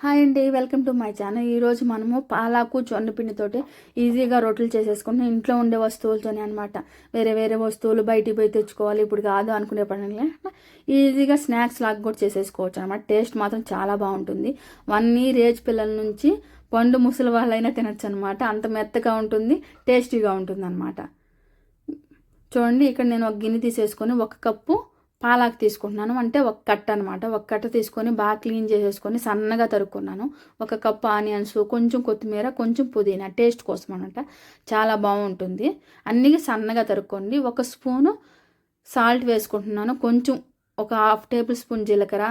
Hi అండి, welcome to my channel. ఈరోజు మనము పాలాకు జొన్న పిండితోటి ఈజీగా రొట్టెలు చేసేసుకుని ఇంట్లో ఉండే వస్తువులతోనే అనమాట. వేరే వేరే వస్తువులు బయటికి పోయి తెచ్చుకోవాలి ఇప్పుడు కాదు అనుకునే పని ఈజీగా స్నాక్స్ లాగా కూడా చేసేసుకోవచ్చు అనమాట. టేస్ట్ మాత్రం చాలా బాగుంటుంది. 1 ఇయర్ ఏజ్ పిల్లల నుంచి పండు ముసలి వాళ్ళైనా తినచ్చు అనమాట. అంత మెత్తగా ఉంటుంది, టేస్టీగా ఉంటుంది అనమాట. చూడండి, ఇక్కడ నేను ఒక గిన్నె తీసేసుకొని 1 కప్పు పాలాకు తీసుకుంటున్నాను. అంటే 1 కట్ట అనమాట. 1 కట్ట తీసుకొని బాగా క్లీన్ చేసేసుకొని సన్నగా తరుక్కున్నాను. 1 కప్పు ఆనియన్స్, కొంచెం కొత్తిమీర, కొంచెం పుదీనా టేస్ట్ కోసం అనమాట. చాలా బాగుంటుంది. అన్నీ సన్నగా తరుక్కోండి. 1 స్పూను సాల్ట్ వేసుకుంటున్నాను. కొంచెం ఒక 1/2 టేబుల్ స్పూన్ జీలకర్ర,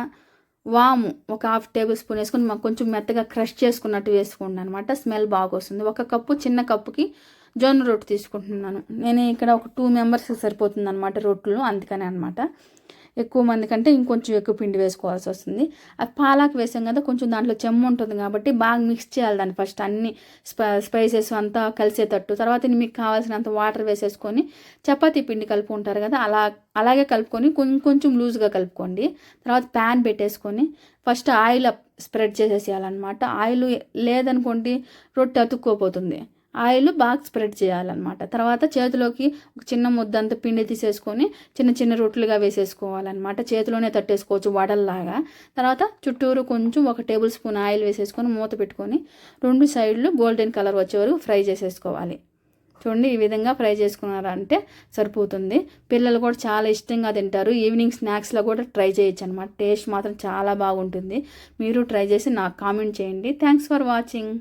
వాము ఒక 1/2 టేబుల్ స్పూన్ వేసుకొని కొంచెం మెత్తగా క్రష్ చేసుకున్నట్టు వేసుకోండి అనమాట. స్మెల్ బాగా వస్తుంది. 1 కప్పు చిన్న కప్పుకి జొన్న రొట్టె తీసుకుంటున్నాను. నేను ఇక్కడ ఒక 2 మెంబర్స్కి సరిపోతుంది అనమాట రొట్టెలు, అందుకనే అనమాట. ఎక్కువ మంది కంటే ఇంకొంచెం ఎక్కువ పిండి వేసుకోవాల్సి వస్తుంది. అది పాలాకు వేసాం కదా, కొంచెం దాంట్లో చెమ్ము ఉంటుంది కాబట్టి బాగా మిక్స్ చేయాలి దాన్ని. ఫస్ట్ అన్ని స్పైసెస్ అంతా కలిసేటట్టు, తర్వాత మీకు కావాల్సినంత వాటర్ వేసేసుకొని చపాతీ పిండి కలుపుకుంటారు కదా, అలాగే కలుపుకొని కొంచెం లూజ్గా కలుపుకోండి. తర్వాత ప్యాన్ పెట్టేసుకొని ఫస్ట్ ఆయిల్ స్ప్రెడ్ చేసేసేయాలన్నమాట. ఆయిల్ లేదనుకోండి రొట్టె అతుక్కోపోతుంది. ఆయిల్ బాగా స్ప్రెడ్ చేయాలన్నమాట. తర్వాత చేతిలోకి ఒక చిన్న ముద్దంత పిండి తీసేసుకొని చిన్న చిన్న రొట్టెలుగా వేసేసుకోవాలన్నమాట. చేతిలోనే తట్టేసుకోవచ్చు వడల్లాగా. తర్వాత చుట్టూరు కొంచెం 1 టేబుల్ స్పూన్ ఆయిల్ వేసేసుకొని మూత పెట్టుకొని 2 సైడ్లు గోల్డెన్ కలర్ వచ్చే వరకు ఫ్రై చేసేసుకోవాలి. చూడండి, ఈ విధంగా ఫ్రై చేసుకున్నారంటే సరిపోతుంది. పిల్లలు కూడా చాలా ఇష్టంగా తింటారు. ఈవినింగ్ స్నాక్స్లో కూడా ట్రై చేయొచ్చు అనమాట. టేస్ట్ మాత్రం చాలా బాగుంటుంది. మీరు ట్రై చేసి నాకు కామెంట్ చేయండి. Thanks for watching.